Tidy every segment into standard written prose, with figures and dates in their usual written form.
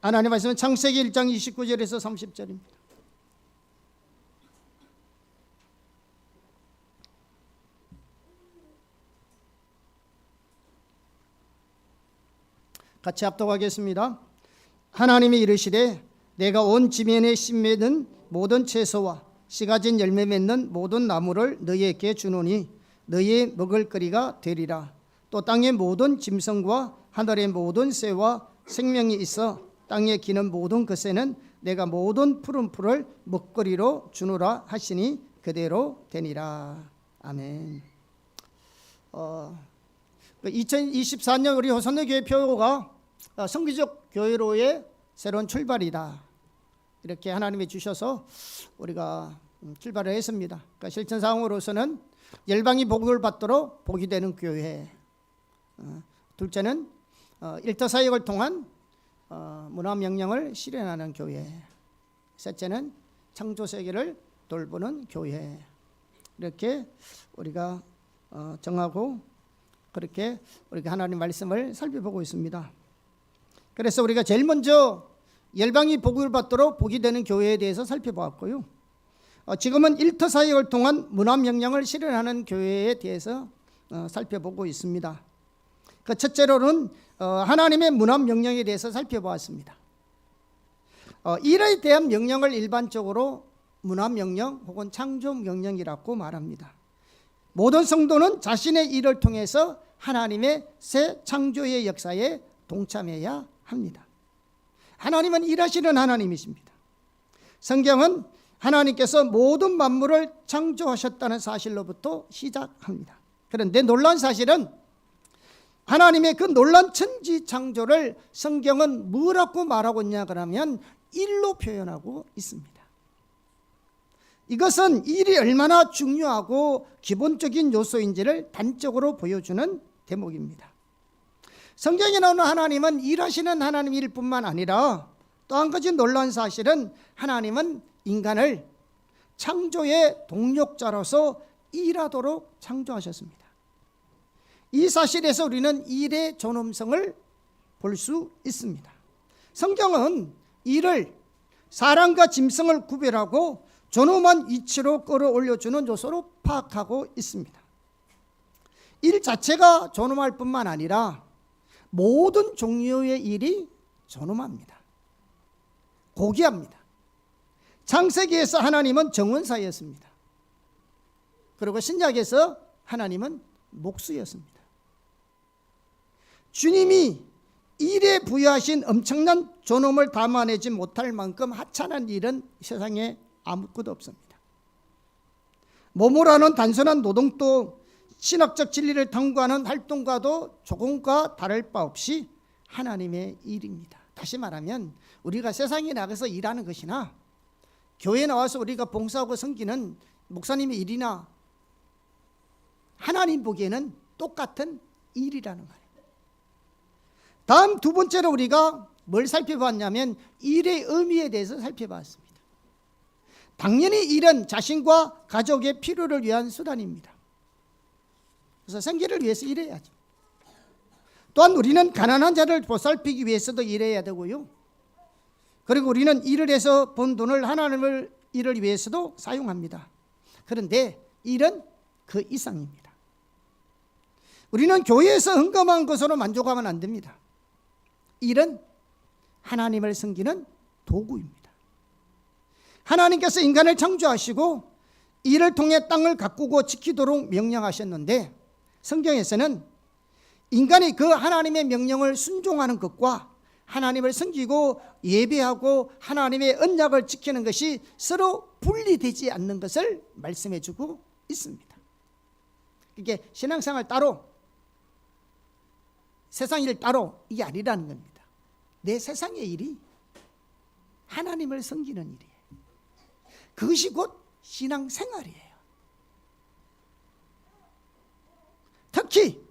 하나님 말씀은 창세기 1장 29절에서 30절입니다. 같이 합독하겠습니다. 하나님이 이르시되 내가 온 지면에 씨 맺는 모든 채소와 씨 가진 열매 맺는 모든 나무를 너희에게 주노니 너희의 먹을거리가 되리라. 또 땅의 모든 짐승과 하늘의 모든 새와 생명이 있어 땅에 기는 모든 것에는 내가 모든 푸른 풀을 먹거리로 주노라 하시니 그대로 되니라. 아멘. 2024년 우리 호선의 교회 표가 성기적 교회로의 새로운 출발이다. 이렇게 하나님이 주셔서 우리가 출발을 했습니다. 그러니까 실천 사항으로서는 열방이 복을 받도록 복이 되는 교회. 둘째는 일터사역을 통한 문화명령을 실현하는 교회. 셋째는 창조세계를 돌보는 교회. 이렇게 우리가 정하고 그렇게 우리가 하나님 말씀을 살펴보고 있습니다. 그래서 우리가 제일 먼저 열방이 복을 받도록 복이 되는 교회에 대해서 살펴보았고요. 지금은 일터사역을 통한 문화명령을 실현하는 교회에 대해서 살펴보고 있습니다. 그 첫째로는 하나님의 문화명령에 대해서 살펴보았습니다. 일에 대한 명령을 일반적으로 문화명령 혹은 창조명령이라고 말합니다. 모든 성도는 자신의 일을 통해서 하나님의 새 창조의 역사에 동참해야 합니다. 하나님은 일하시는 하나님이십니다. 성경은 하나님께서 모든 만물을 창조하셨다는 사실로부터 시작합니다. 그런데 놀라운 사실은 하나님의 그 놀라운 천지 창조를 성경은 뭐라고 말하고 있냐 그러면 일로 표현하고 있습니다. 이것은 일이 얼마나 중요하고 기본적인 요소인지를 단적으로 보여주는 대목입니다. 성경에 나오는 하나님은 일하시는 하나님일 뿐만 아니라 또 한 가지 놀라운 사실은 하나님은 인간을 창조의 동력자로서 일하도록 창조하셨습니다. 이 사실에서 우리는 일의 존엄성을 볼 수 있습니다. 성경은 일을 사람과 짐승을 구별하고 존엄한 위치로 끌어올려주는 요소로 파악하고 있습니다. 일 자체가 존엄할 뿐만 아니라 모든 종류의 일이 존엄합니다. 고귀합니다. 창세기에서 하나님은 정원사였습니다. 그리고 신약에서 하나님은 목수였습니다. 주님이 일에 부여하신 엄청난 존엄을 담아내지 못할 만큼 하찮은 일은 세상에 아무것도 없습니다. 몸으로 하는 단순한 노동도 신학적 진리를 탐구하는 활동과도 조금과 다를 바 없이 하나님의 일입니다. 다시 말하면 우리가 세상에 나가서 일하는 것이나 교회에 나와서 우리가 봉사하고 섬기는 목사님의 일이나 하나님 보기에는 똑같은 일이라는 거예요. 다음 두 번째로 우리가 뭘 살펴봤냐면 일의 의미에 대해서 살펴봤습니다. 당연히 일은 자신과 가족의 필요를 위한 수단입니다. 그래서 생계를 위해서 일해야죠. 또한 우리는 가난한 자를 보살피기 위해서도 일해야 되고요. 그리고 우리는 일을 해서 번 돈을 하나님을 일을 위해서도 사용합니다. 그런데 일은 그 이상입니다. 우리는 교회에서 헌금한 것으로 만족하면 안 됩니다. 일은 하나님을 섬기는 도구입니다. 하나님께서 인간을 창조하시고 이를 통해 땅을 가꾸고 지키도록 명령하셨는데 성경에서는 인간이 그 하나님의 명령을 순종하는 것과 하나님을 섬기고 예배하고 하나님의 언약을 지키는 것이 서로 분리되지 않는 것을 말씀해 주고 있습니다. 이게 신앙생활 따로 세상 일 따로 이게 아니라는 겁니다. 내 세상의 일이 하나님을 섬기는 일이에요. 그것이 곧 신앙생활이에요. 특히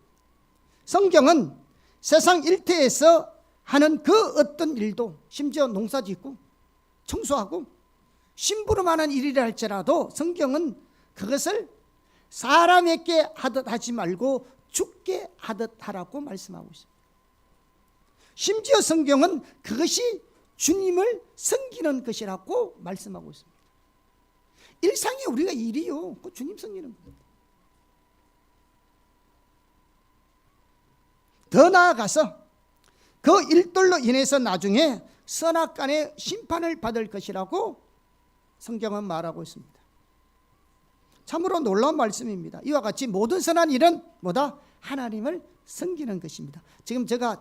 성경은 세상 일터에서 하는 그 어떤 일도 심지어 농사짓고 청소하고 심부름하는 일이라 할지라도 성경은 그것을 사람에게 하듯 하지 말고 주께 하듯 하라고 말씀하고 있습니다. 심지어 성경은 그것이 주님을 섬기는 것이라고 말씀하고 있습니다. 일상에 우리가 일이요, 그 주님 섬기는 겁니다. 더 나아가서 그 일들로 인해서 나중에 선악간의 심판을 받을 것이라고 성경은 말하고 있습니다. 참으로 놀라운 말씀입니다. 이와 같이 모든 선한 일은 뭐다? 하나님을 섬기는 것입니다. 지금 제가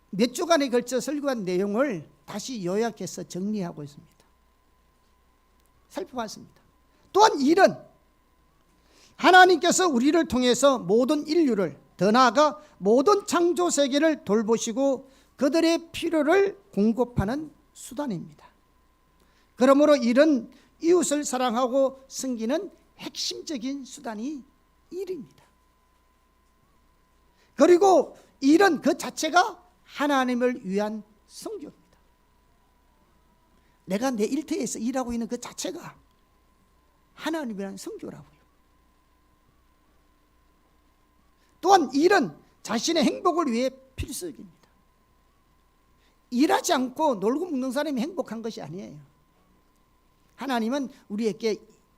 몇 주간에 걸쳐 설교한 내용을 다시 요약해서 정리하고 있습니다. 살펴봤습니다. 또한 일은 하나님께서 우리를 통해서 모든 인류를, 더 나아가 모든 창조 세계를 돌보시고 그들의 필요를 공급하는 수단입니다. 그러므로 일은 이웃을 사랑하고 섬기는 핵심적인 수단이 일입니다. 그리고 일은 그 자체가 하나님을 위한 성교입니다. 내가 내 일터에서 일하고 있는 그 자체가 하나님을 위한 성교라고요. 또한 일은 자신의 행복을 위해 필수적입니다. 일하지 않고 놀고 먹는 사람이 행복한 것이 아니에요. 하나님은 우리에게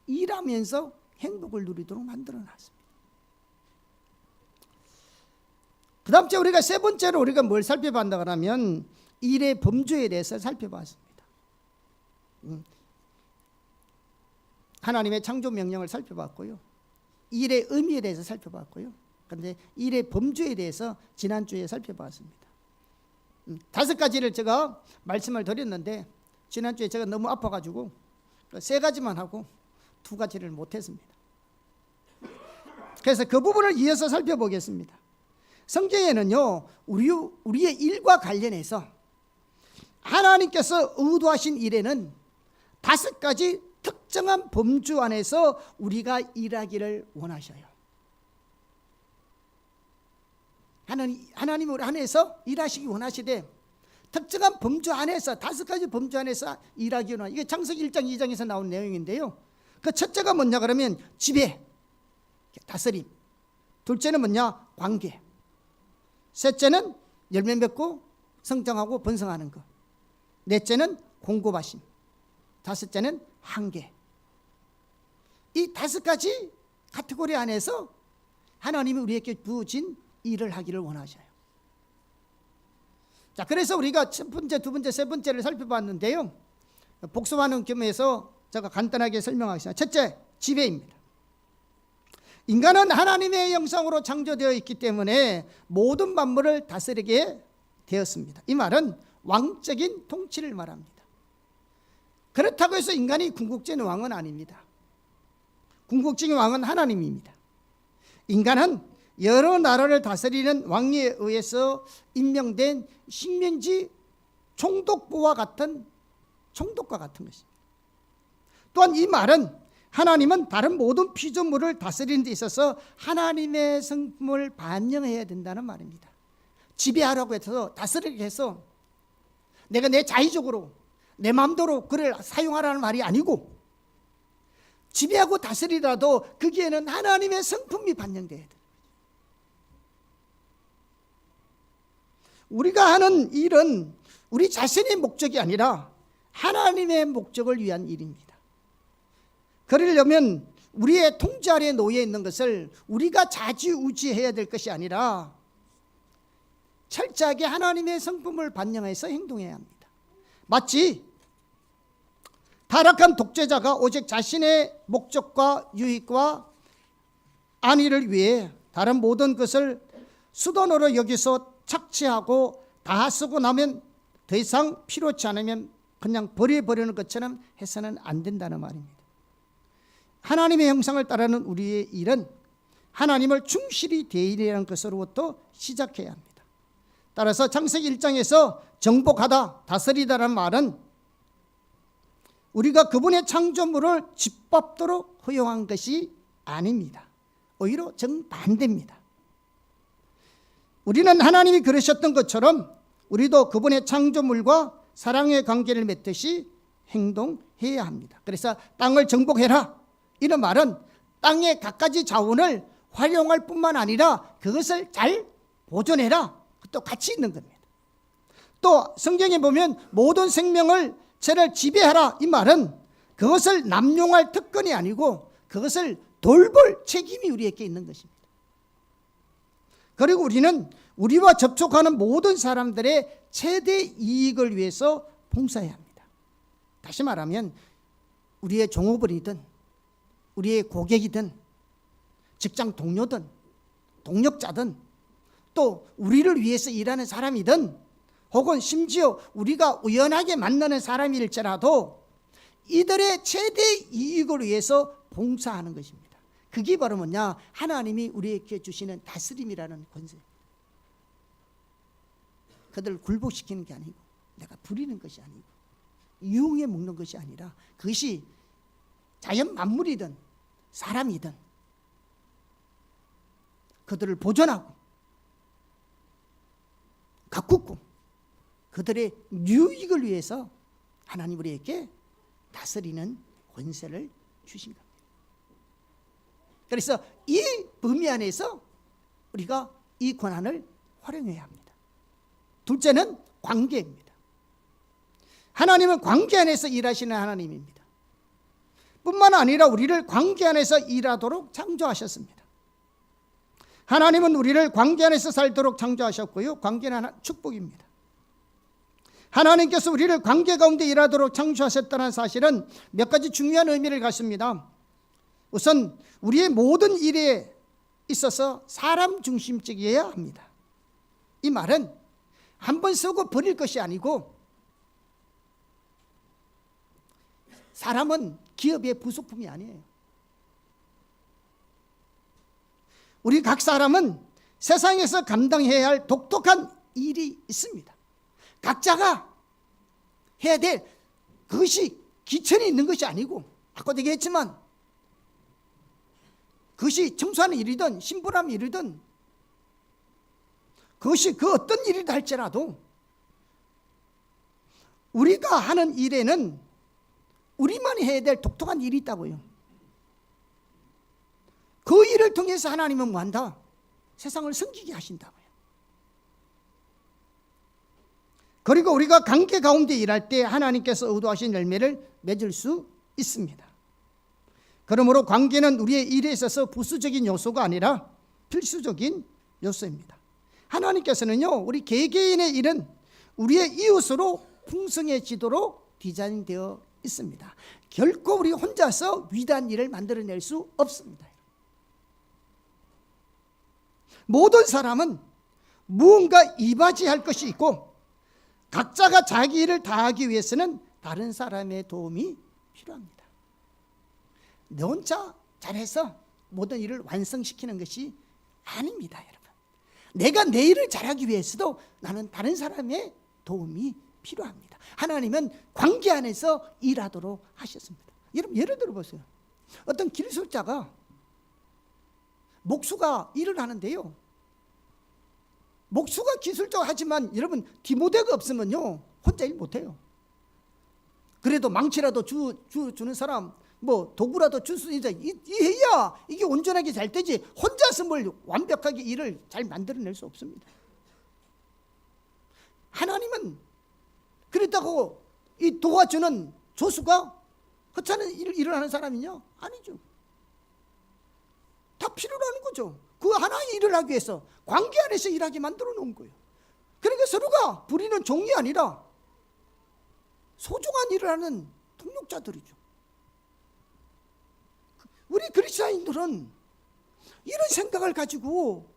일하면서 행복을 누리도록 만들어놨습니다. 그 다음 주에 우리가 세 번째로 우리가 뭘 살펴봤는가 하면 일의 범주에 대해서 살펴봤습니다. 하나님의 창조 명령을 살펴봤고요. 일의 의미에 대해서 살펴봤고요. 그런데 일의 범주에 대해서 지난주에 살펴봤습니다. 5가지를 제가 말씀을 드렸는데 지난주에 제가 너무 아파가지고 3가지만 하고 2가지를 못했습니다. 그래서 그 부분을 이어서 살펴보겠습니다. 성경에는요, 우리의 일과 관련해서 하나님께서 의도하신 일에는 5가지 특정한 범주 안에서 우리가 일하기를 원하셔요. 하나님을 안에서 일하시기 원하시되 특정한 범주 안에서 5가지 범주 안에서 일하기 원하시고, 이게 창세기 1장 2장에서 나온 내용인데요. 그 첫째가 뭐냐 그러면 지배, 다스림. 둘째는 뭐냐? 관계. 셋째는 열매 맺고 성장하고 번성하는 것. 넷째는 공급하심. 5째는 한계. 이 5가지 카테고리 안에서 하나님이 우리에게 부어진 일을 하기를 원하셔요. 자, 그래서 우리가 첫 번째, 두 번째, 세 번째를 살펴봤는데요. 복습하는 겸해서 제가 간단하게 설명하겠습니다. 첫째, 지배입니다. 인간은 하나님의 형상으로 창조되어 있기 때문에 모든 만물을 다스리게 되었습니다. 이 말은 왕적인 통치를 말합니다. 그렇다고 해서 인간이 궁극적인 왕은 아닙니다. 궁극적인 왕은 하나님입니다. 인간은 여러 나라를 다스리는 왕에 의해서 임명된 식민지 총독과 같은 것입니다. 또한 이 말은 하나님은 다른 모든 피조물을 다스리는 데 있어서 하나님의 성품을 반영해야 된다는 말입니다. 지배하라고 해서, 다스리게 해서 내가 내 자의적으로 내 마음대로 그를 사용하라는 말이 아니고, 지배하고 다스리라도 거기에는 하나님의 성품이 반영돼야 돼요. 우리가 하는 일은 우리 자신의 목적이 아니라 하나님의 목적을 위한 일입니다. 그러려면 우리의 통제 아래에 놓여 있는 것을 우리가 좌지우지해야 될 것이 아니라 철저하게 하나님의 성품을 반영해서 행동해야 합니다. 마치 타락한 독재자가 오직 자신의 목적과 유익과 안위를 위해 다른 모든 것을 수단으로 여기서 착취하고 다 쓰고 나면 더 이상 필요치 않으면 그냥 버려버리는 것처럼 해서는 안 된다는 말입니다. 하나님의 형상을 따르는 우리의 일은 하나님을 충실히 대일하는 것으로부터 시작해야 합니다. 따라서 창세기 1장에서 정복하다, 다스리다라는 말은 우리가 그분의 창조물을 짓밟도록 허용한 것이 아닙니다. 오히려 정반대입니다. 우리는 하나님이 그러셨던 것처럼 우리도 그분의 창조물과 사랑의 관계를 맺듯이 행동해야 합니다. 그래서 땅을 정복해라, 이런 말은 땅의 갖가지 자원을 활용할 뿐만 아니라 그것을 잘 보존해라, 또 같이 있는 겁니다. 또 성경에 보면 모든 생명을 채를 지배하라, 이 말은 그것을 남용할 특권이 아니고 그것을 돌볼 책임이 우리에게 있는 것입니다. 그리고 우리는 우리와 접촉하는 모든 사람들의 최대 이익을 위해서 봉사해야 합니다. 다시 말하면 우리의 종업원이든 우리의 고객이든 직장 동료든 동력자든 또 우리를 위해서 일하는 사람이든 혹은 심지어 우리가 우연하게 만나는 사람일지라도 이들의 최대 이익을 위해서 봉사하는 것입니다. 그게 바로 뭐냐? 하나님이 우리에게 주시는 다스림이라는 권세입니다. 그들을 굴복시키는 게 아니고 내가 부리는 것이 아니고 유흥에 먹는 것이 아니라 그것이 자연 만물이든 사람이든 그들을 보존하고 가꾸고 그들의 유익을 위해서 하나님 우리에게 다스리는 권세를 주신 겁니다. 그래서 이 범위 안에서 우리가 이 권한을 활용해야 합니다. 둘째는 관계입니다. 하나님은 관계 안에서 일하시는 하나님입니다. 뿐만 아니라 우리를 관계 안에서 일하도록 창조하셨습니다. 하나님은 우리를 관계 안에서 살도록 창조하셨고요. 관계는 축복입니다. 하나님께서 우리를 관계 가운데 일하도록 창조하셨다는 사실은 몇 가지 중요한 의미를 갖습니다. 우선 우리의 모든 일에 있어서 사람 중심적이어야 합니다. 이 말은 한 번 쓰고 버릴 것이 아니고 사람은 기업의 부속품이 아니에요. 우리 각 사람은 세상에서 감당해야 할 독특한 일이 있습니다. 각자가 해야 될 그것이 기천이 있는 것이 아니고 아까도 얘기했지만 그것이 청소하는 일이든 심부름 일이든 그것이 그 어떤 일이다 할지라도 우리가 하는 일에는 우리만이 해야 될 독특한 일이 있다고요. 그 일을 통해서 하나님은 뭐한다? 세상을 섬기게 하신다고요. 그리고 우리가 관계 가운데 일할 때 하나님께서 의도하신 열매를 맺을 수 있습니다. 그러므로 관계는 우리의 일에 있어서 부수적인 요소가 아니라 필수적인 요소입니다. 하나님께서는요, 우리 개개인의 일은 우리의 이웃으로 풍성해지도록 디자인되어 있습니다. 결코 우리 혼자서 위대한 일을 만들어낼 수 없습니다. 모든 사람은 무언가 이바지할 것이 있고 각자가 자기 일을 다하기 위해서는 다른 사람의 도움이 필요합니다. 내 혼자 잘해서 모든 일을 완성시키는 것이 아닙니다, 여러분. 내가 내 일을 잘하기 위해서도 나는 다른 사람의 도움이 필요합니다. 하나님은 관계 안에서 일하도록 하셨습니다. 여러분, 예를 들어 보세요. 어떤 기술자가 목수가 일을 하는데요, 목수가 기술자가 하지만 여러분 디모데가 없으면요 혼자 일 못해요. 그래도 망치라도 주는 사람, 뭐 도구라도 줄 수 있어, 해야 이게 온전하게 잘 되지. 혼자서 뭘 완벽하게 일을 잘 만들어낼 수 없습니다. 하나님은 그렇다고 이 도와주는 조수가 허찮은 일을 하는 사람이냐? 아니죠. 다 필요로 하는 거죠. 그 하나의 일을 하기 위해서 관계 안에서 일하게 만들어 놓은 거예요. 그러니까 서로가 부리는 종이 아니라 소중한 일을 하는 동력자들이죠. 우리 그리스도인들은 이런 생각을 가지고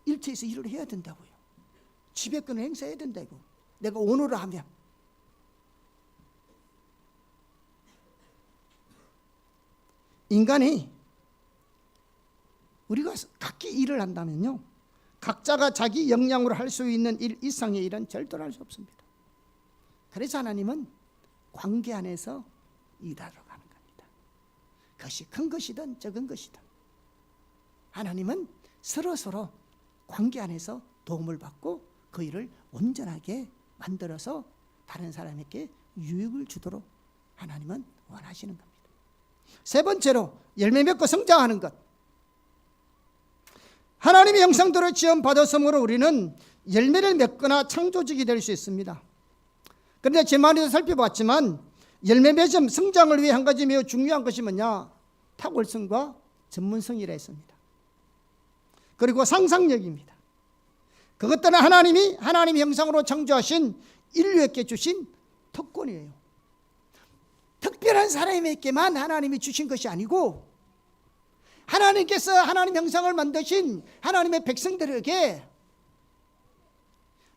일터에서 일을 해야 된다고요. 지배권을 행사해야 된다고. 내가 오너를 하면 인간이 우리가 각기 일을 한다면요, 각자가 자기 역량으로 할 수 있는 일 이상의 일은 절대로 할 수 없습니다. 그래서 하나님은 관계 안에서 일하러 가는 겁니다. 그것이 큰 것이든 적은 것이든 하나님은 서로 관계 안에서 도움을 받고 그 일을 온전하게 만들어서 다른 사람에게 유익을 주도록 하나님은 원하시는 겁니다. 세 번째로 열매 맺고 성장하는 것. 하나님의 형상대로 지음 받았으므로 우리는 열매를 맺거나 창조적이 될 수 있습니다. 그런데 지난번에도 살펴봤지만 열매 맺음, 성장을 위해 한 가지 매우 중요한 것이 뭐냐? 탁월성과 전문성이라 했습니다. 그리고 상상력입니다. 그것들은 하나님의 형상으로 창조하신 인류에게 주신 특권이에요. 특별한 사람에게만 하나님이 주신 것이 아니고 하나님께서 하나님 형상을 만드신 하나님의 백성들에게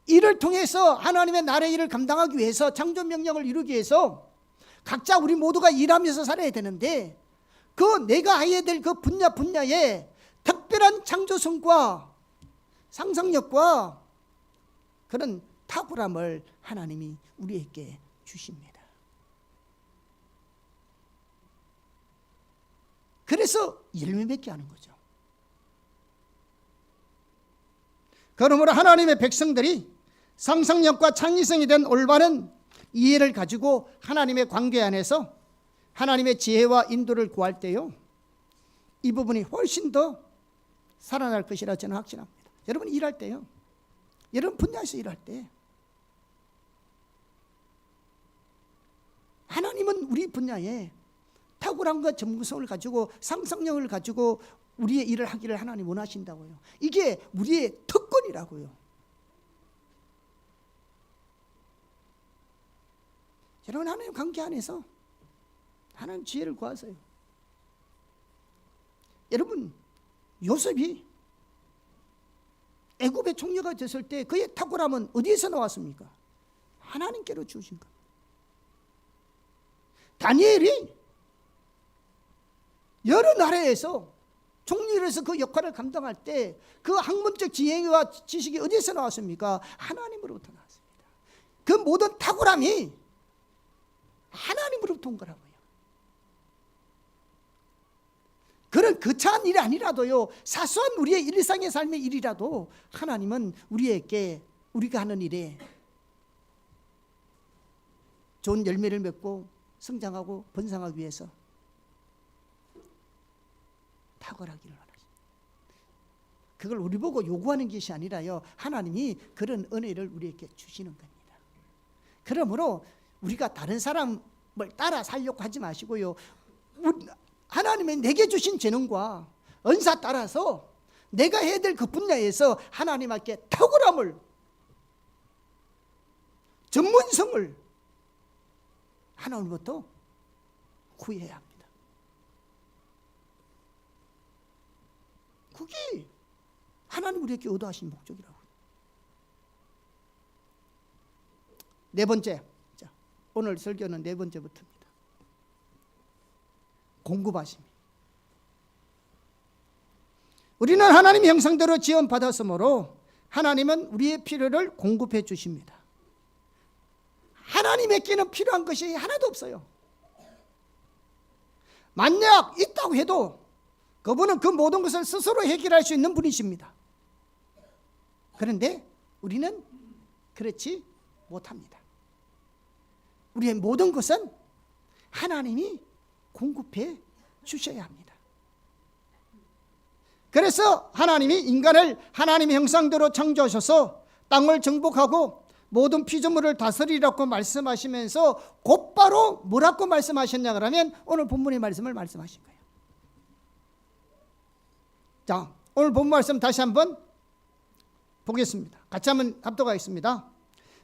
이를 통해서 하나님의 나라의 일을 감당하기 위해서, 창조 명령을 이루기 위해서 각자 우리 모두가 일하면서 살아야 되는데, 그 내가 해야 될 그 분야에 특별한 창조성과 상상력과 그런 탁월함을 하나님이 우리에게 주십니다. 그래서 열매 맺게 하는 거죠. 그러므로 하나님의 백성들이 상상력과 창의성이 된 올바른 이해를 가지고 하나님의 관계 안에서 하나님의 지혜와 인도를 구할 때요, 이 부분이 훨씬 더 살아날 것이라 저는 확신합니다. 여러분 일할 때요, 여러분 분야에서 일할 때 하나님은 우리 분야에 탁월함과 전문성을 가지고 상상력을 가지고 우리의 일을 하기를 하나님 원하신다고요. 이게 우리의 특권이라고요. 여러분 하나님 관계 안에서 하나님 지혜를 구하세요. 여러분 요셉이 애굽의 총리가 됐을 때 그의 탁월함은 어디에서 나왔습니까? 하나님께로 주신 것. 다니엘이 여러 나라에서 총리로서 그 역할을 감당할 때 그 학문적 지혜와 지식이 어디에서 나왔습니까? 하나님으로부터 나왔습니다. 그 모든 탁월함이 하나님으로부터 온 거라고요. 그런 거창한 일이 아니라도요, 사소한 우리의 일상의 삶의 일이라도 하나님은 우리에게, 우리가 하는 일에 좋은 열매를 맺고 성장하고 번성하기 위해서 탁월하기를 원하십니다. 그걸 우리 보고 요구하는 것이 아니라요, 하나님이 그런 은혜를 우리에게 주시는 겁니다. 그러므로 우리가 다른 사람을 따라 살려고 하지 마시고요, 하나님의 내게 주신 재능과 은사 따라서 내가 해야 될 그 분야에서 하나님께 탁월함을, 전문성을 하나님부터 구해야 합니다. 그게 하나님 우리에게 의도하신 목적이라고. 네 번째, 오늘 설교는 네 번째부터입니다. 공급하심. 우리는 하나님의 형상대로 지원받았으므로 하나님은 우리의 필요를 공급해 주십니다. 하나님에게는 필요한 것이 하나도 없어요. 만약 있다고 해도 그분은 그 모든 것을 스스로 해결할 수 있는 분이십니다. 그런데 우리는 그렇지 못합니다. 우리의 모든 것은 하나님이 공급해 주셔야 합니다. 그래서 하나님이 인간을 하나님의 형상대로 창조하셔서 땅을 정복하고 모든 피조물을 다스리라고 말씀하시면서 곧바로 뭐라고 말씀하셨냐 그러면 오늘 본문의 말씀을 말씀하신 거예요. 자, 오늘 본문 말씀 다시 한번 보겠습니다. 같이 한번 합독하겠습니다.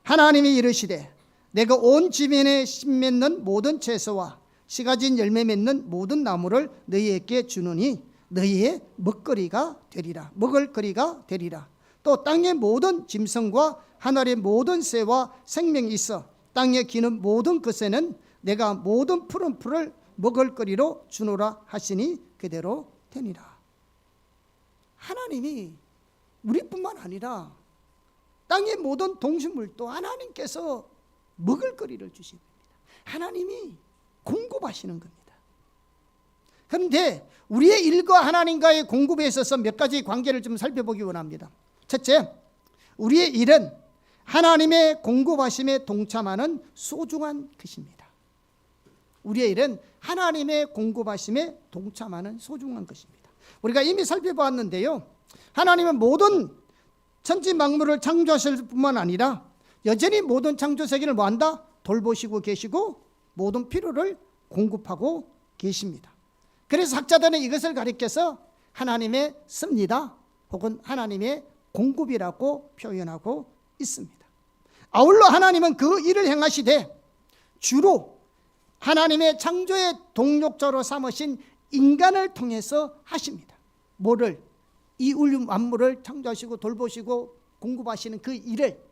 하나님이 이르시되 내가 온 지면에 씨 맺는 모든 채소와 씨 가진 열매 맺는 모든 나무를 너희에게 주노니 너희의 먹거리가 되리라. 먹을 거리가 되리라. 또 땅의 모든 짐승과 하늘의 모든 새와 생명이 있어 땅에 기는 모든 것에는 내가 모든 푸른 풀을 먹을 거리로 주노라 하시니 그대로 되니라. 하나님이 우리뿐만 아니라 땅의 모든 동식물도 하나님께서 먹을 거리를 주십니다. 하나님이 공급하시는 겁니다. 그런데 우리의 일과 하나님과의 공급에 있어서 몇 가지 관계를 좀 살펴보기 원합니다. 첫째, 우리의 일은 하나님의 공급하심에 동참하는 소중한 것입니다. 우리의 일은 하나님의 공급하심에 동참하는 소중한 것입니다. 우리가 이미 살펴보았는데요, 하나님은 모든 천지 만물을 창조하실 뿐만 아니라 여전히 모든 창조 세계를 뭐한다? 돌보시고 계시고 모든 필요를 공급하고 계십니다. 그래서 학자들은 이것을 가리켜서 하나님의 섭니다 혹은 하나님의 공급이라고 표현하고 있습니다. 아울러 하나님은 그 일을 행하시되 주로 하나님의 창조의 동력자로 삼으신 인간을 통해서 하십니다. 뭐를? 이 우주 만물을 창조하시고 돌보시고 공급하시는 그 일을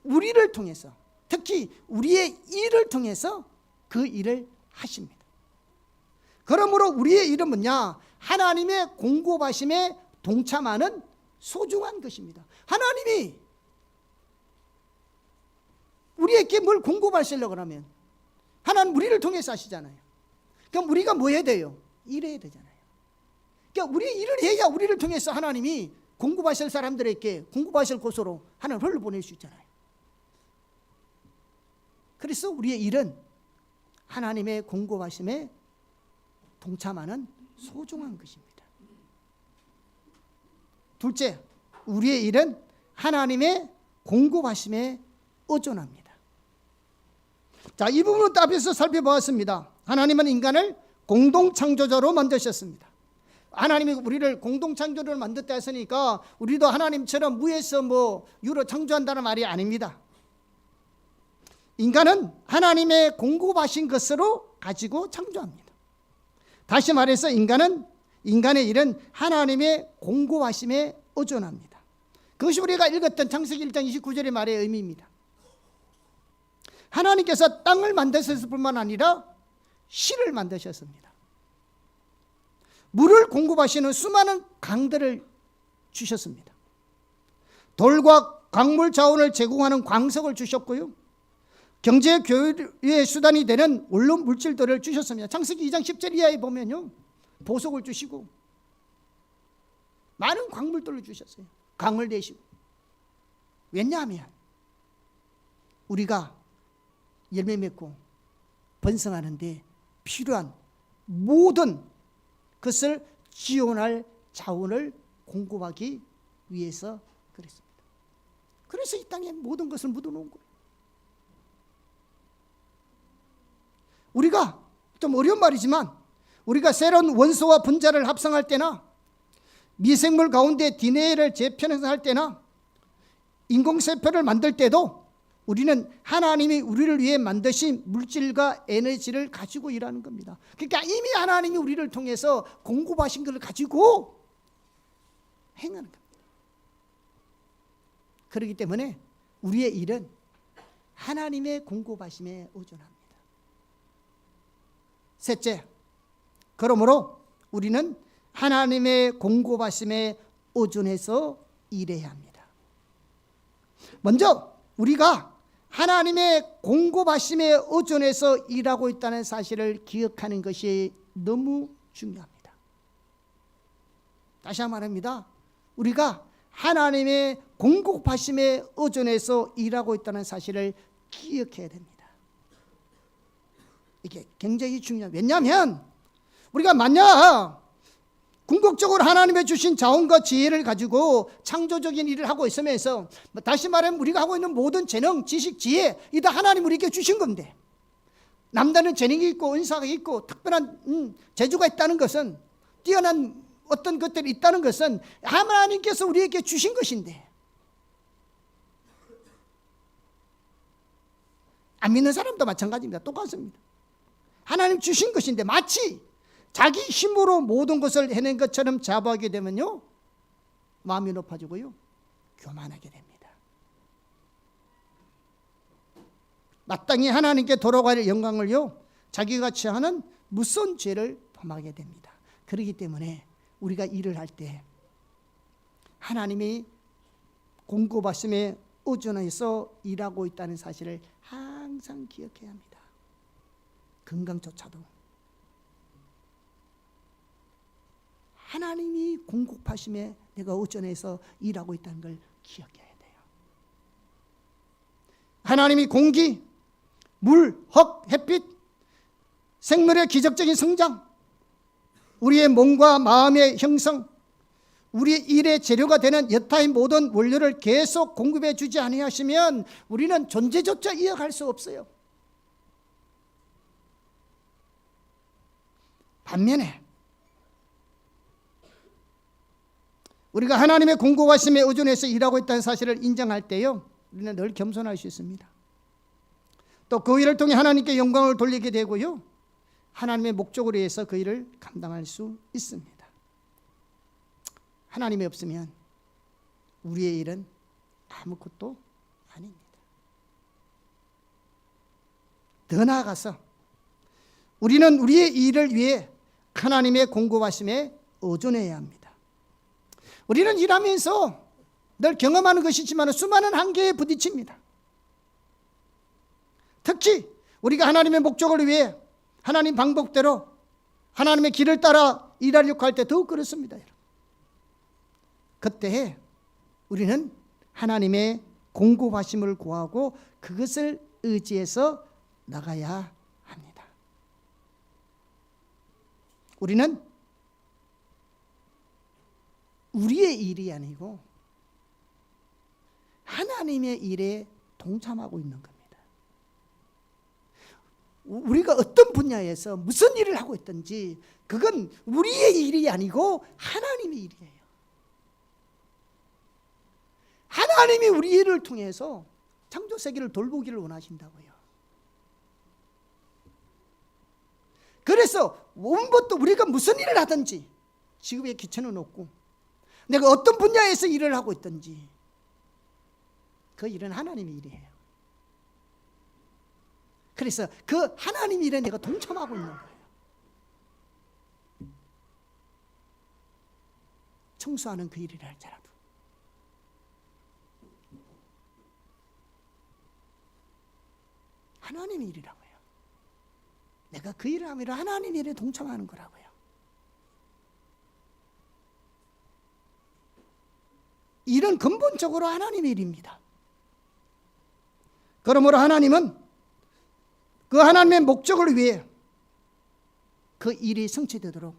우리를 통해서, 특히 우리의 일을 통해서 그 일을 하십니다. 그러므로 우리의 일은 뭐냐? 하나님의 공급하심에 동참하는 소중한 것입니다. 하나님이 우리에게 뭘 공급하시려고 그러면 하나님 우리를 통해서 하시잖아요. 그럼 우리가 뭐 해야 돼요? 일해야 되잖아요. 그러니까 우리 일을 해야 우리를 통해서 하나님이 공급하실 사람들에게 공급하실 곳으로 하나님 흘러보낼 수 있잖아요. 그래서 우리의 일은 하나님의 공급하심에 동참하는 소중한 것입니다. 둘째, 우리의 일은 하나님의 공급하심에 의존합니다. 자, 이 부분은 또 앞에서 살펴보았습니다. 하나님은 인간을 공동창조자로 만드셨습니다. 하나님이 우리를 공동창조를 만들다 했으니까 우리도 하나님처럼 무에서 유로 창조한다는 말이 아닙니다. 인간은 하나님의 공급하신 것으로 가지고 창조합니다. 다시 말해서 인간의 일은 하나님의 공급하심에 의존합니다. 그것이 우리가 읽었던 창세기 1장 29절의 말의 의미입니다. 하나님께서 땅을 만드셨을 뿐만 아니라 실을 만드셨습니다. 물을 공급하시는 수많은 강들을 주셨습니다. 돌과 광물 자원을 제공하는 광석을 주셨고요. 경제 교류의 수단이 되는 원룸 물질들을 주셨습니다. 창세기 2장 10절 이하에 보면요, 보석을 주시고 많은 광물들을 주셨어요. 강을 내시고. 왜냐하면 우리가 열매 맺고 번성하는데 필요한 모든 것을 지원할 자원을 공급하기 위해서 그랬습니다. 그래서 이 땅에 모든 것을 묻어놓은 거예요. 우리가 좀 어려운 말이지만 우리가 새로운 원소와 분자를 합성할 때나 미생물 가운데 DNA를 재편성할 때나 인공세포를 만들 때도 우리는 하나님이 우리를 위해 만드신 물질과 에너지를 가지고 일하는 겁니다. 그러니까 이미 하나님이 우리를 통해서 공급하신 것을 가지고 행하는 겁니다. 그렇기 때문에 우리의 일은 하나님의 공급하심에 의존합니다. 셋째, 그러므로 우리는 하나님의 공급하심에 의존해서 일해야 합니다. 먼저 우리가 하나님의 공급하심에 의존해서 일하고 있다는 사실을 기억하는 것이 너무 중요합니다. 다시 한번 말합니다. 우리가 하나님의 공급하심에 의존해서 일하고 있다는 사실을 기억해야 됩니다. 이게 굉장히 중요합니다. 왜냐하면 우리가 만약 궁극적으로 하나님의 주신 자원과 지혜를 가지고 창조적인 일을 하고 있으면서, 다시 말하면 우리가 하고 있는 모든 재능, 지식, 지혜 이 다 하나님 우리에게 주신 건데, 남다른 재능이 있고 은사가 있고 특별한 재주가 있다는 것은, 뛰어난 어떤 것들이 있다는 것은 하나님께서 우리에게 주신 것인데, 안 믿는 사람도 마찬가지입니다. 똑같습니다. 하나님 주신 것인데 마치 자기 힘으로 모든 것을 해낸 것처럼 자부하게 되면요, 마음이 높아지고요, 교만하게 됩니다. 마땅히 하나님께 돌아갈 영광을요, 자기가 취하는 무서운 죄를 범하게 됩니다. 그렇기 때문에 우리가 일을 할 때 하나님이 공급하심에 의존해서 일하고 있다는 사실을 항상 기억해야 합니다. 건강조차도 하나님이 공급하심에 내가 의존해서 일하고 있다는 걸 기억해야 돼요. 하나님이 공기, 물, 흙, 햇빛, 생물의 기적적인 성장, 우리의 몸과 마음의 형성, 우리 일의 재료가 되는 여타의 모든 원료를 계속 공급해 주지 아니하시면 우리는 존재조차 이어갈 수 없어요. 반면에 우리가 하나님의 공급하심에 의존해서 일하고 있다는 사실을 인정할 때요, 우리는 늘 겸손할 수 있습니다. 또 그 일을 통해 하나님께 영광을 돌리게 되고요, 하나님의 목적으로 해서 그 일을 감당할 수 있습니다. 하나님이 없으면 우리의 일은 아무것도 아닙니다. 더 나아가서 우리는 우리의 일을 위해 하나님의 공급하심에 의존해야 합니다. 우리는 일하면서 늘 경험하는 것이지만 수많은 한계에 부딪힙니다. 특히 우리가 하나님의 목적을 위해 하나님 방법대로 하나님의 길을 따라 일하려고 할 때 더욱 그렇습니다. 그때 우리는 하나님의 공급하심을 구하고 그것을 의지해서 나가야 합니다. 우리는 우리의 일이 아니고 하나님의 일에 동참하고 있는 겁니다. 우리가 어떤 분야에서 무슨 일을 하고 있든지 그건 우리의 일이 아니고 하나님의 일이에요. 하나님이 우리 일을 통해서 창조 세계를 돌보기를 원하신다고요. 그래서 원부터 우리가 무슨 일을 하든지 직업에 기천은 없고 내가 어떤 분야에서 일을 하고 있든지 그 일은 하나님의 일이에요. 그래서 그 하나님 일에 내가 동참하고 있는 거예요. 청소하는 그 일이라 할지라도 하나님의 일이라고요. 내가 그 일을 하면 하나님 일에 동참하는 거라고요. 일은 근본적으로 하나님의 일입니다. 그러므로 하나님은 그 하나님의 목적을 위해 그 일이 성취되도록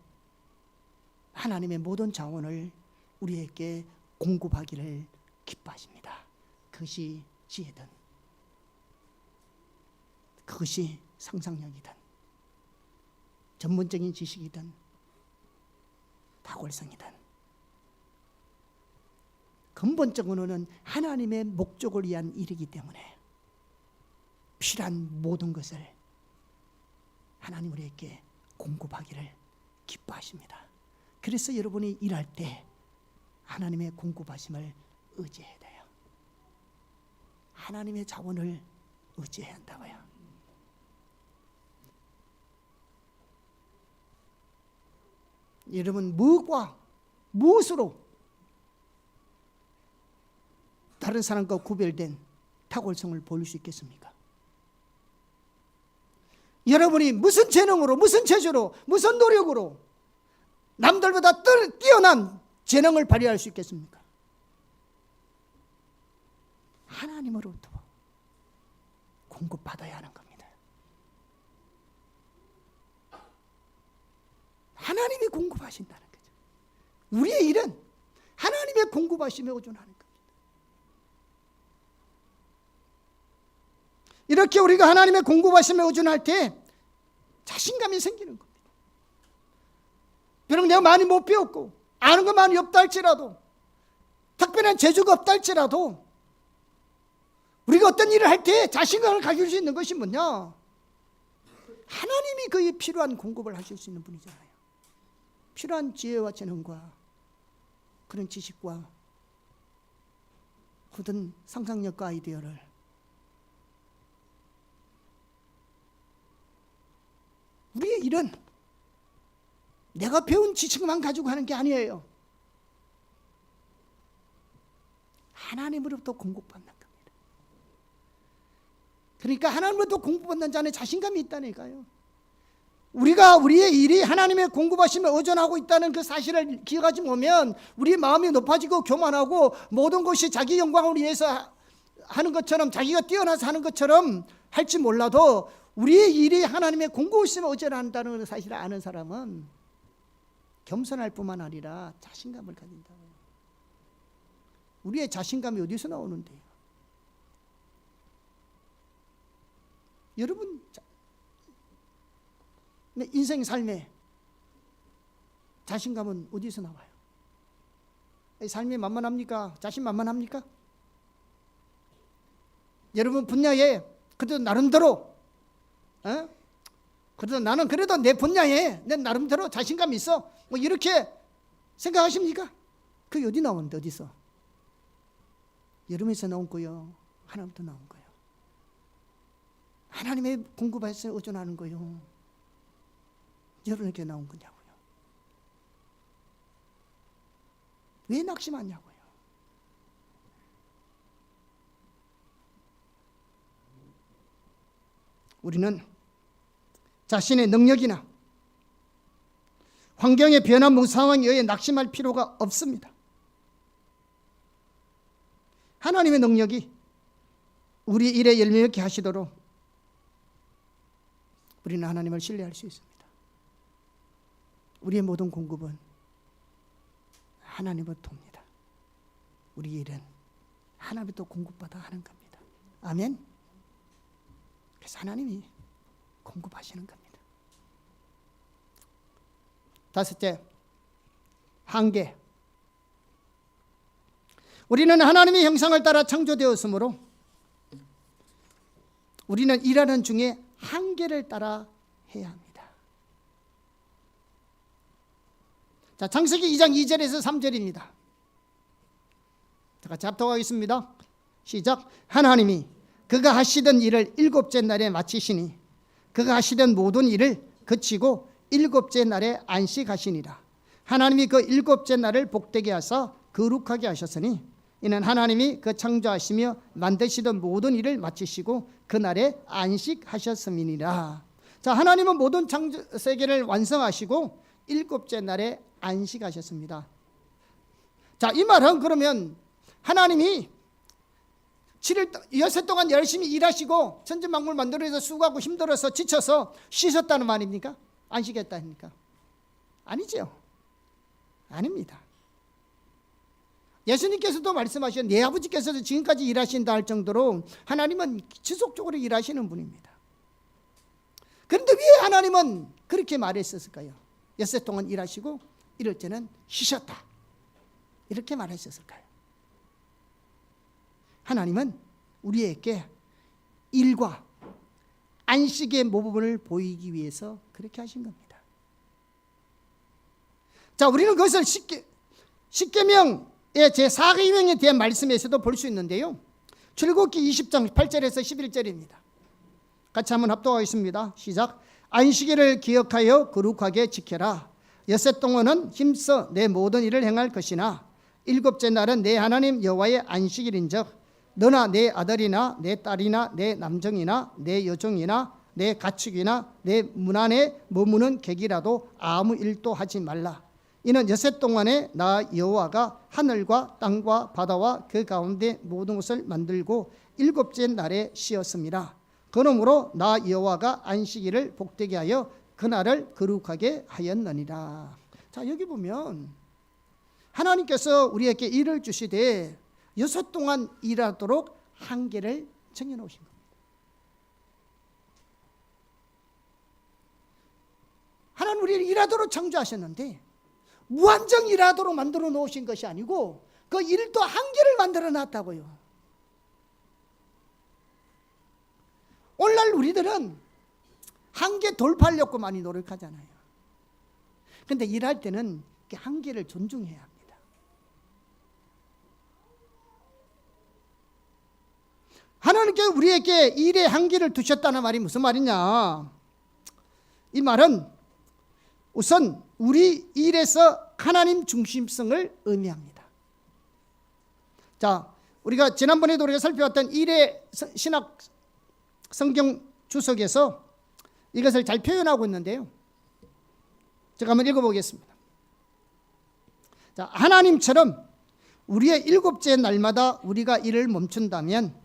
하나님의 모든 자원을 우리에게 공급하기를 기뻐하십니다. 그것이 지혜든 그것이 상상력이든 전문적인 지식이든 탁월성이든 근본적으로는 하나님의 목적을 위한 일이기 때문에 필요한 모든 것을 하나님 우리에게 공급하기를 기뻐하십니다. 그래서 여러분이 일할 때 하나님의 공급하심을 의지해야 돼요. 하나님의 자원을 의지해야 한다고요. 여러분 무엇으로 다른 사람과 구별된 탁월성을 보일 수 있겠습니까? 여러분이 무슨 재능으로, 무슨 재주로, 무슨 노력으로 남들보다 뛰어난 재능을 발휘할 수 있겠습니까? 하나님으로부터 공급받아야 하는 겁니다. 하나님이 공급하신다는 거죠. 우리의 일은 하나님의 공급하심에 의존하는 겁니다. 이렇게 우리가 하나님의 공급하심에 의존할 때 자신감이 생기는 겁니다. 비록 내가 많이 못 배웠고 아는 거 많이 없다 할지라도 특별한 재주가 없다 할지라도 우리가 어떤 일을 할 때 자신감을 가질 수 있는 것이 뭐냐? 하나님이 그에 필요한 공급을 하실 수 있는 분이잖아요. 필요한 지혜와 재능과 그런 지식과 모든 상상력과 아이디어를 우리의 일은 내가 배운 지식만 가지고 하는 게 아니에요. 하나님으로부터 공급받는 겁니다. 그러니까 하나님으로부터 공급받는 자는 자신감이 있다니까요. 우리가 우리의 일이 하나님의 공급하심에 의존하고 있다는 그 사실을 기억하지 보면 우리의 마음이 높아지고 교만하고 모든 것이 자기 영광을 위해서 하는 것처럼 자기가 뛰어나서 하는 것처럼 할지 몰라도 우리의 일이 하나님의 공급하심에 의존한다는 사실을 아는 사람은 겸손할 뿐만 아니라 자신감을 가진다고요. 우리의 자신감이 어디서 나오는데요? 여러분 내 인생 삶에 자신감은 어디서 나와요? 삶이 만만합니까? 자신만만합니까? 여러분 분야에 그래도 나름대로 그래도 나는 그래도 내 분야에 내 나름대로 자신감이 있어 뭐 이렇게 생각하십니까? 그게 어디 나오는데 어디서? 여러분에서 나온 거요, 하나님부터 나온 거요. 하나님의 공급에서 의존하는 거요. 여러분에게 나온 거냐고요. 왜 낙심하냐고요. 우리는 자신의 능력이나 환경의 변화 상황에 의해 낙심할 필요가 없습니다. 하나님의 능력이 우리 일에 열매맺게 하시도록 우리는 하나님을 신뢰할 수 있습니다. 우리의 모든 공급은 하나님으로부터입니다. 우리 일은 하나님부터 공급받아 하는 겁니다. 아멘. 그래서 하나님이 공급하시는 겁니다. 다섯째, 한계. 우리는 하나님의 형상을 따라 창조되었으므로 우리는 일하는 중에 한계를 따라 해야 합니다. 자, 창세기 2장 2절에서 3절입니다. 자, 같이 합독하겠습니다. 시작. 하나님이 그가 하시던 일을 일곱째 날에 마치시니 그가 하시던 모든 일을 그치고 일곱째 날에 안식하시니라. 하나님이 그 일곱째 날을 복되게 하사 거룩하게 하셨으니 이는 하나님이 그 창조하시며 만드시던 모든 일을 마치시고 그날에 안식하셨음이니라. 자, 하나님은 모든 창조 세계를 완성하시고 일곱째 날에 안식하셨습니다. 자, 이 말은 그러면 하나님이 7일 여섯 동안 열심히 일하시고 천지만물 만들어서 수고하고 힘들어서 지쳐서 쉬셨다는 말입니까? 안식했다니까? 아니죠. 아닙니다. 예수님께서도 말씀하신 내 아버지께서도 지금까지 일하신다 할 정도로 하나님은 지속적으로 일하시는 분입니다. 그런데 왜 하나님은 그렇게 말했었을까요? 엿새 동안 일하시고 이럴 때는 쉬셨다 이렇게 말했었을까요? 하나님은 우리에게 일과 안식의 모범을 보이기 위해서 그렇게 하신 겁니다. 자, 우리는 그것을 십계명의 제4계명에 대한 말씀에서도 볼 수 있는데요. 출애굽기 20장 8절에서 11절입니다. 같이 한번 합독하겠습니다. 시작. 안식일을 기억하여 거룩하게 지켜라. 엿새 동안은 힘써 내 모든 일을 행할 것이나 일곱째 날은 내 하나님 여호와의 안식일인즉 너나 내 아들이나 내 딸이나 내 남종이나 내 여종이나 내 가축이나 내 문 안에 머무는 객이라도 아무 일도 하지 말라. 이는 엿새 동안에 나 여호와가 하늘과 땅과 바다와 그 가운데 모든 것을 만들고 일곱째 날에 쉬었습니다. 그러므로 나 여호와가 안식일을 복되게 하여 그날을 거룩하게 하였느니라. 자, 여기 보면 하나님께서 우리에게 일을 주시되 여섯 동안 일하도록 한계를 정해놓으신 겁니다. 하나님 우리를 일하도록 창조하셨는데 무한정 일하도록 만들어 놓으신 것이 아니고 그 일도 한계를 만들어 놨다고요. 오늘날 우리들은 한계 돌파하려고 많이 노력하잖아요. 그런데 일할 때는 그 한계를 존중해야 합니다. 하나님께 우리에게 일의 한계를 두셨다는 말이 무슨 말이냐? 이 말은 우선 우리 일에서 하나님 중심성을 의미합니다. 자, 우리가 지난번에도 우리가 살펴봤던 일의 신학 성경 주석에서 이것을 잘 표현하고 있는데요. 제가 한번 읽어보겠습니다. 자, 하나님처럼 우리의 일곱째 날마다 우리가 일을 멈춘다면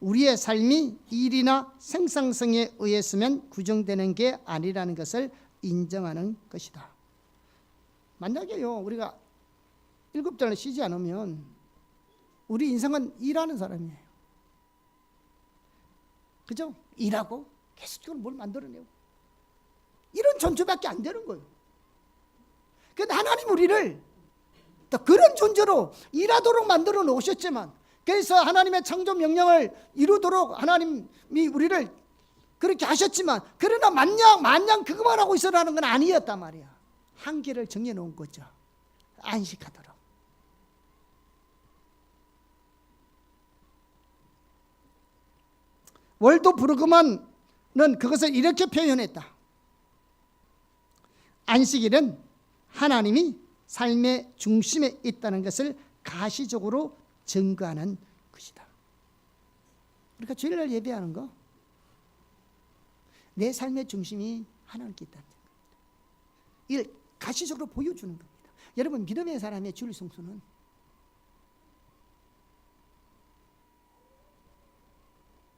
우리의 삶이 일이나 생산성에 의했으면 구정되는 게 아니라는 것을 인정하는 것이다. 만약에요 우리가 7달을 쉬지 않으면 우리 인생은 일하는 사람이에요. 그죠? 일하고 계속적으로 뭘 만들어내고 이런 존재밖에 안 되는 거예요. 그런데 하나님 우리를 또 그런 존재로 일하도록 만들어 놓으셨지만, 그래서 하나님의 창조 명령을 이루도록 하나님이 우리를 그렇게 하셨지만, 그러나 마냥 그것만 하고 있으라는 건 아니었단 말이야. 한계를 정해놓은 거죠. 안식하도록. 월도 브루그만은 그것을 이렇게 표현했다. 안식일은 하나님이 삶의 중심에 있다는 것을 가시적으로 증거하는 것이다. 그러니까 주일날 예배하는 거, 내 삶의 중심이 하나님께 있다는 겁니다. 이걸 가시적으로 보여주는 겁니다. 여러분, 믿음의 사람의 주일 성수는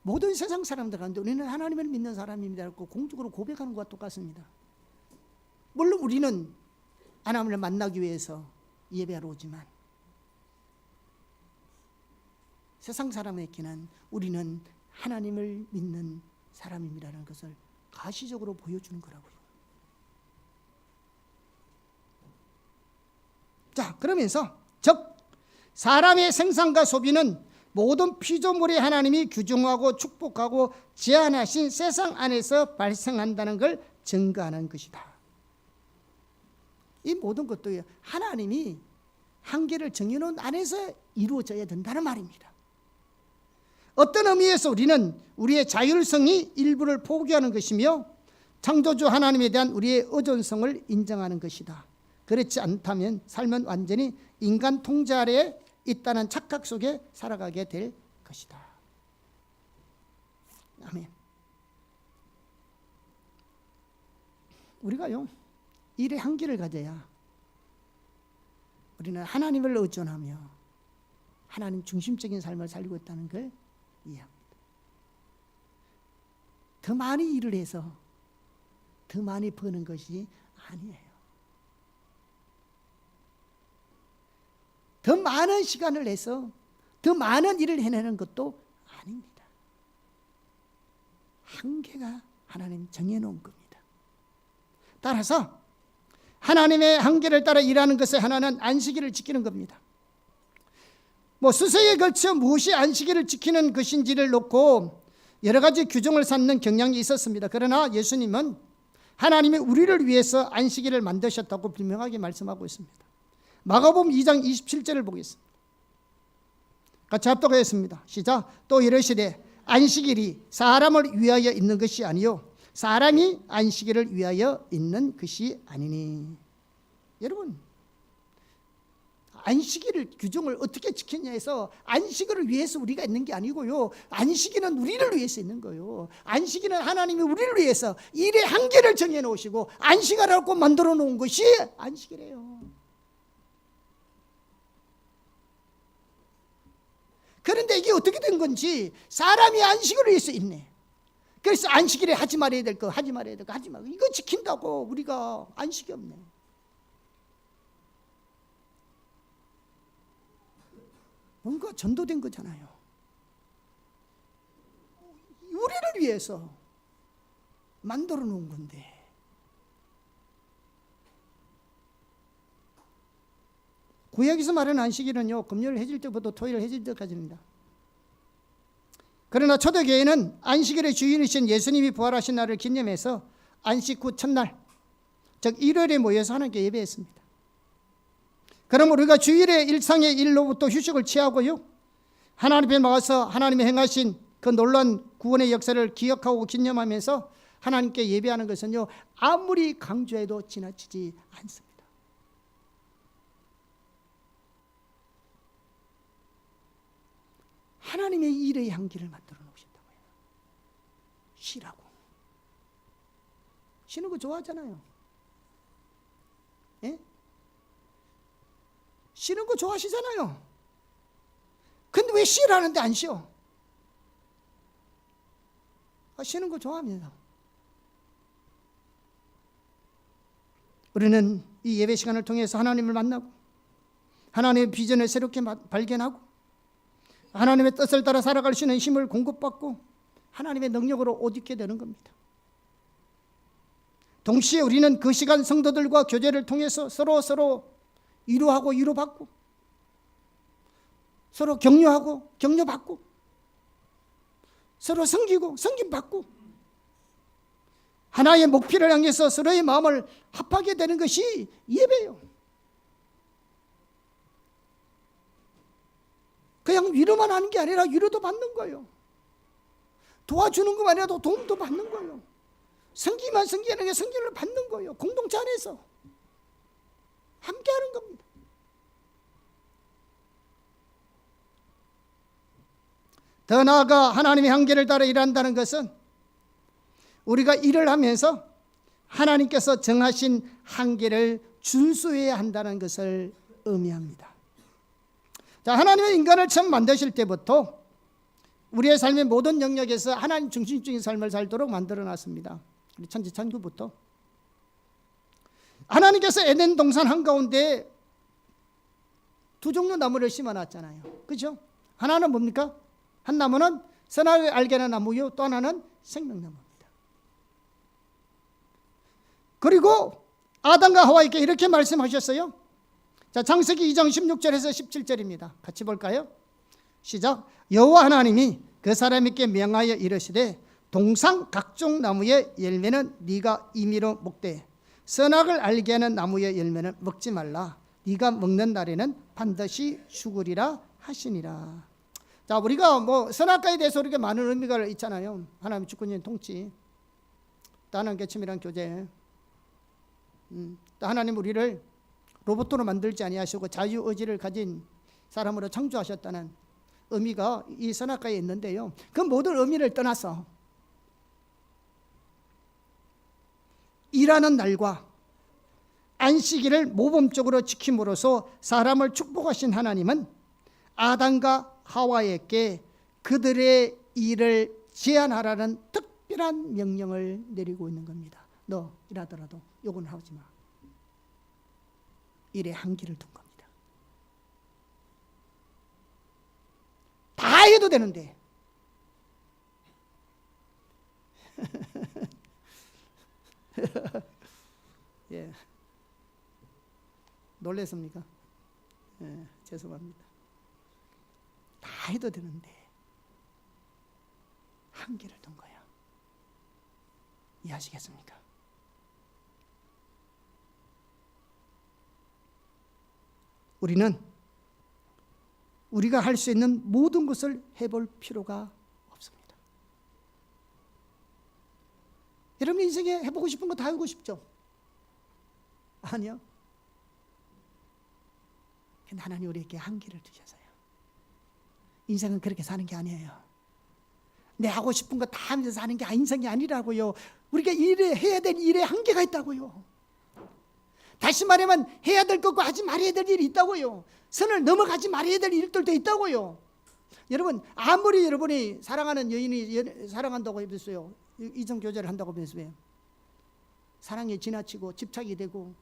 모든 세상 사람들 가운데 우리는 하나님을 믿는 사람입니다라고 공적으로 고백하는 것과 똑같습니다. 물론 우리는 하나님을 만나기 위해서 예배하러 오지만 세상 사람에게는 우리는 하나님을 믿는 사람입니다라는 것을 가시적으로 보여주는 거라고요. 자, 그러면서 즉 사람의 생산과 소비는 모든 피조물의 하나님이 규정하고 축복하고 제한하신 세상 안에서 발생한다는 걸 증거하는 것이다. 이 모든 것도 하나님이 한계를 정해놓은 안에서 이루어져야 된다는 말입니다. 어떤 의미에서 우리는 우리의 자율성이 일부를 포기하는 것이며 창조주 하나님에 대한 우리의 의존성을 인정하는 것이다. 그렇지 않다면 삶은 완전히 인간 통제 아래에 있다는 착각 속에 살아가게 될 것이다. 아멘. 우리가요 일의 한계를 가져야 우리는 하나님을 의존하며 하나님 중심적인 삶을 살고 있다는 걸 이해합니다. 더 많이 일을 해서 더 많이 버는 것이 아니에요. 더 많은 시간을 내서 더 많은 일을 해내는 것도 아닙니다. 한계가 하나님 정해놓은 겁니다. 따라서 하나님의 한계를 따라 일하는 것의 하나는 안식일을 지키는 겁니다. 수세에 걸쳐 무엇이 안식일을 지키는 것인지를 놓고 여러 가지 규정을 삼는 경향이 있었습니다. 그러나 예수님은 하나님이 우리를 위해서 안식일을 만드셨다고 분명하게 말씀하고 있습니다. 마가복음 2장 27절을 보겠습니다. 같이 합독하겠습니다. 시작. 또 이르시되 안식일이 사람을 위하여 있는 것이 아니요 사람이 안식일을 위하여 있는 것이 아니니. 여러분, 안식일을 규정을 어떻게 지켰냐 해서 안식일을 위해서 우리가 있는 게 아니고요, 안식일은 우리를 위해서 있는 거예요. 안식일은 하나님이 우리를 위해서 일의 한계를 정해 놓으시고 안식하라고 만들어 놓은 것이 안식이래요. 그런데 이게 어떻게 된 건지 사람이 안식을 위해서 있네. 그래서 안식일에 하지 말아야 될 거 하지 말아야 될 거 하지 말고 이거 지킨다고 우리가 안식이 없네. 뭔가 전도된 거잖아요. 우리를 위해서 만들어 놓은 건데. 구약에서 말하는 안식일은요, 금요일 해질 때부터 토요일 해질 때까지입니다. 그러나 초대교회는 안식일의 주인이신 예수님이 부활하신 날을 기념해서 안식 후 첫날, 즉 일요일에 모여서 하나님께 예배했습니다. 그럼 우리가 주일의 일상의 일로부터 휴식을 취하고요, 하나님 앞에 나와서 하나님이 행하신 그 놀라운 구원의 역사를 기억하고 기념하면서 하나님께 예배하는 것은요, 아무리 강조해도 지나치지 않습니다. 하나님의 일의 향기를 만들어 놓으셨다고 해요. 쉬라고. 쉬는 거 좋아하잖아요. 예? 쉬는 거 좋아하시잖아요. 근데 왜 쉬라는데 안 쉬어? 쉬는 거 좋아합니다. 우리는 이 예배 시간을 통해서 하나님을 만나고 하나님의 비전을 새롭게 발견하고 하나님의 뜻을 따라 살아갈 수 있는 힘을 공급받고 하나님의 능력으로 옷 입게 되는 겁니다. 동시에 우리는 그 시간 성도들과 교제를 통해서 서로 위로하고 위로받고 서로 격려하고 격려받고 서로 섬기고 섬김받고 하나의 목표를 향해서 서로의 마음을 합하게 되는 것이 예배예요. 그냥 위로만 하는 게 아니라 위로도 받는 거예요. 도와주는 것만 아니라 도움도 받는 거예요. 섬기만 섬기는 게 섬김을 받는 거예요. 공동체 안에서 함께하는 겁니다. 더 나아가 하나님의 한계를 따라 일한다는 것은 우리가 일을 하면서 하나님께서 정하신 한계를 준수해야 한다는 것을 의미합니다. 자, 하나님의 인간을 처음 만드실 때부터 우리의 삶의 모든 영역에서 하나님 중심적인 삶을 살도록 만들어놨습니다. 우리 천지천국부터 하나님께서 에덴 동산 한가운데 두 종류 나무를 심어놨잖아요. 그렇죠? 하나는 뭡니까? 한 나무는 선악을 알게 하는 나무요, 또 하나는 생명나무입니다. 그리고 아담과 하와에게 이렇게 말씀하셨어요. 자, 창세기 2장 16절에서 17절입니다. 같이 볼까요? 시작. 여호와 하나님이 그 사람에게 명하여 이르시되 동상 각종 나무의 열매는 네가 임의로 먹되 선악을 알게 하는 나무의 열매는 먹지 말라. 네가 먹는 날에는 반드시 죽으리라 하시니라. 자, 우리가 선악과에 대해서 우리가 많은 의미가 있잖아요. 하나님의 주권적인 통치, 또 하나님께 친밀한 교제, 또 하나님 우리를 로봇으로 만들지 아니하시고 자유의지를 가진 사람으로 창조하셨다는 의미가 이 선악과에 있는데요. 그 모든 의미를 떠나서 일하는 날과 안식일을 모범적으로 지킴으로써 사람을 축복하신 하나님은 아담과 하와에게 그들의 일을 제한하라는 특별한 명령을 내리고 있는 겁니다. 너 일하더라도 요건 하지 마. 일에 한계를 둔 겁니다. 다 해도 되는데 예. 놀랬습니까? 예, 죄송합니다. 다 해도 되는데 한계를 둔 거야. 이해하시겠습니까? 우리는 우리가 할 수 있는 모든 것을 해볼 필요가 없습니다. 여러분 인생에 해보고 싶은 거 다 하고 싶죠? 아니요. 근데 하나님 우리에게 한계를 두셔서요. 인생은 그렇게 사는 게 아니에요. 내 하고 싶은 거 다 하면서 사는 게 인생이 아니라고요. 우리가 해야 될 일에 한계가 있다고요. 다시 말하면 해야 될 것과 하지 말아야 될 일이 있다고요. 선을 넘어가지 말아야 될 일들도 있다고요. 여러분 아무리 여러분이 사랑하는 여인이 사랑한다고 해보세요. 이성 교제를 한다고 해보세요. 사랑에 지나치고 집착이 되고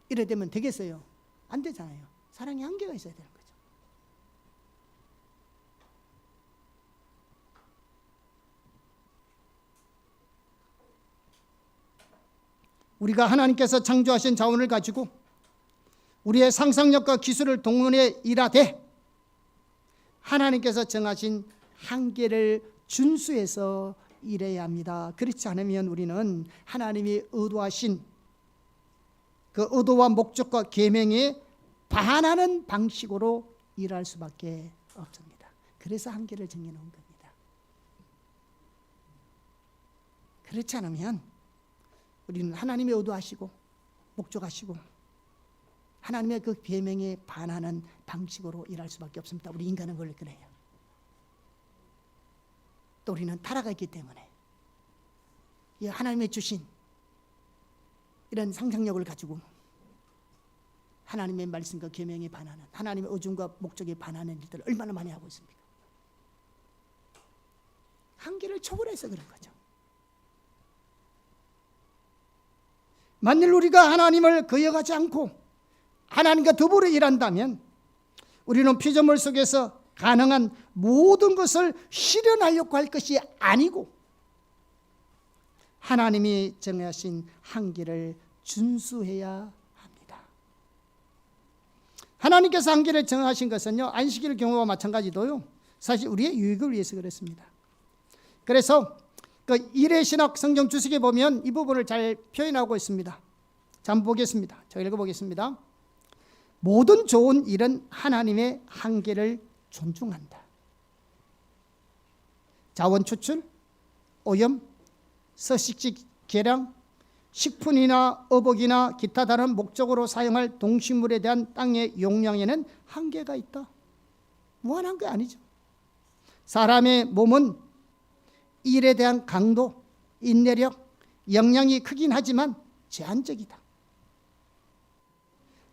이래 되면 되겠어요? 안 되잖아요. 사랑에 한계가 있어야 되는 거죠. 우리가 하나님께서 창조하신 자원을 가지고 우리의 상상력과 기술을 동원해 일하되 하나님께서 정하신 한계를 준수해서 일해야 합니다. 그렇지 않으면 우리는 하나님이 의도하신 그 의도와 목적과 계명에 반하는 방식으로 일할 수밖에 없습니다. 그래서 한계를 정해놓은 겁니다. 그렇지 않으면 우리는 하나님이 의도하시고 목적하시고 하나님의 그 계명에 반하는 방식으로 일할 수밖에 없습니다. 우리 인간은 원래 그래요. 또 우리는 타락했기 때문에 이 하나님의 주신 이런 상상력을 가지고 하나님의 말씀과 계명에 반하는 하나님의 의중과 목적에 반하는 일들을 얼마나 많이 하고 있습니까? 한계를 초월해서 그런 거죠. 만일 우리가 하나님을 거역하지 않고 하나님과 더불어 일한다면 우리는 피조물 속에서 가능한 모든 것을 실현하려고 할 것이 아니고 하나님이 정하신 한계를 준수해야 합니다. 하나님께서 한계를 정하신 것은요, 안식일 경우와 마찬가지도요, 사실 우리의 유익을 위해서 그렇습니다. 그래서 그 일의 신학 성경 주석에 보면 이 부분을 잘 표현하고 있습니다. 자, 한번 보겠습니다. 제가 읽어보겠습니다. 모든 좋은 일은 하나님의 한계를 존중한다. 자원 추출, 오염, 서식지 개량, 식품이나 어복이나 기타 다른 목적으로 사용할 동식물에 대한 땅의 용량에는 한계가 있다. 무한한 게 아니죠. 사람의 몸은 일에 대한 강도, 인내력, 역량이 크긴 하지만 제한적이다.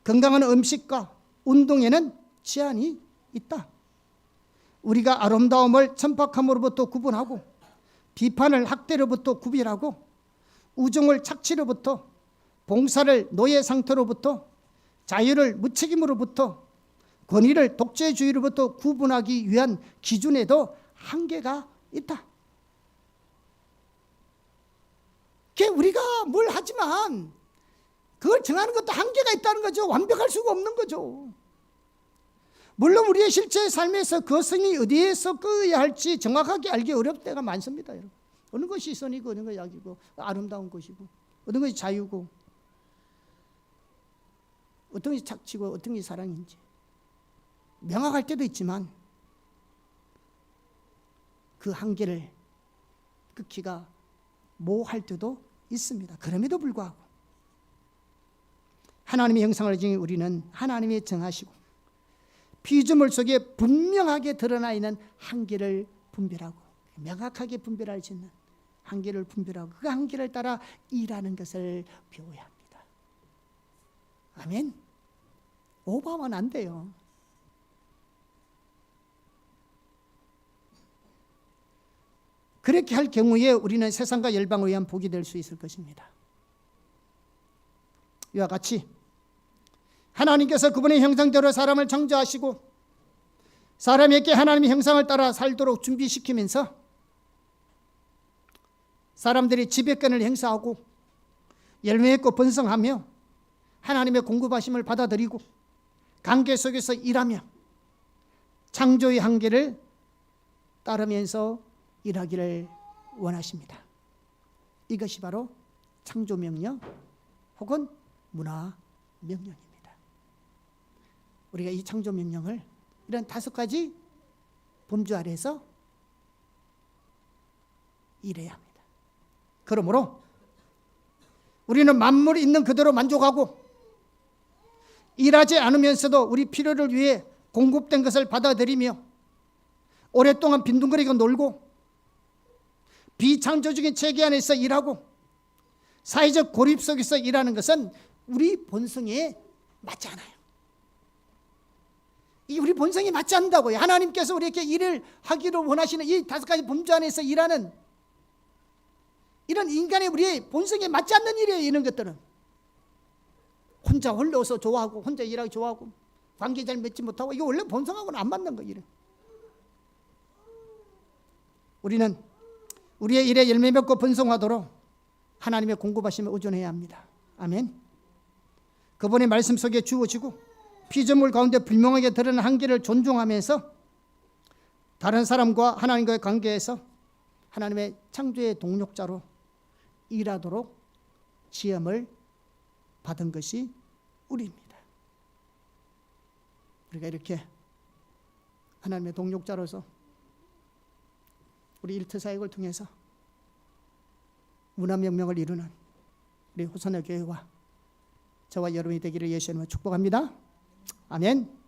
건강한 음식과 운동에는 제한이 있다. 우리가 아름다움을 천박함으로부터 구분하고 비판을 학대로부터 구별하고 우정을 착취로부터 봉사를 노예 상태로부터 자유를 무책임으로부터 권위를 독재주의로부터 구분하기 위한 기준에도 한계가 있다. 우리가 뭘 하지만 그걸 정하는 것도 한계가 있다는 거죠. 완벽할 수가 없는 거죠. 물론 우리의 실제 삶에서 그것이 어디에 섞어야 할지 정확하게 알기 어려울 때가 많습니다. 여러분. 어느 것이 선이고 어느 것이 악이고 아름다운 것이고 어느 것이 자유고 어떤 것이 착취고 어떤 것이 사랑인지 명확할 때도 있지만 그 한계를 끊기가 모호할 때도 있습니다. 그럼에도 불구하고 하나님의 형상을 지닌 우리는 하나님이 정하시고 피조물 속에 분명하게 드러나 있는 한계를 분별하고 명확하게 분별할 수 있는 한계를 분별하고 그 한계를 따라 일하는 것을 배워야 합니다. 아멘. 오버하면 안 돼요. 그렇게 할 경우에 우리는 세상과 열방을 위한 복이 될 수 있을 것입니다. 이와 같이 하나님께서 그분의 형상대로 사람을 창조하시고 사람에게 하나님의 형상을 따라 살도록 준비시키면서 사람들이 지배권을 행사하고 열매 맺고 번성하며 하나님의 공급하심을 받아들이고 관계 속에서 일하며 창조의 한계를 따르면서 일하기를 원하십니다. 이것이 바로 창조명령 혹은 문화명령입니다. 우리가 이 창조명령을 이런 5가지 범주 아래에서 일해야 합니다. 그러므로 우리는 만물이 있는 그대로 만족하고 일하지 않으면서도 우리 필요를 위해 공급된 것을 받아들이며 오랫동안 빈둥거리고 놀고 비창조적인 체계 안에서 일하고 사회적 고립 속에서 일하는 것은 우리 본성에 맞지 않아요. 이 우리 본성에 맞지 않는다고요. 하나님께서 우리에게 일을 하기를 원하시는 이 5가지 범주 안에서 일하는 이런 인간의 우리의 본성에 맞지 않는 일이에요. 이런 것들은 혼자 홀려서 좋아하고 혼자 일하기 좋아하고 관계 잘 맺지 못하고 이거 원래 본성하고는 안 맞는 거예요. 우리는 우리의 일에 열매 맺고 번성하도록 하나님의 공급하심에 의존해야 합니다. 아멘. 그분의 말씀 속에 주어지고 피조물 가운데 분명하게 드러난 한계를 존중하면서 다른 사람과 하나님과의 관계에서 하나님의 창조의 동력자로 일하도록 지음을 받은 것이 우리입니다. 우리가 이렇게 하나님의 동력자로서 우리 일터사역을 통해서 문화명령을 이루는 우리 호선의 교회와 저와 여러분이 되기를 예수 이름으로 축복합니다. 아멘.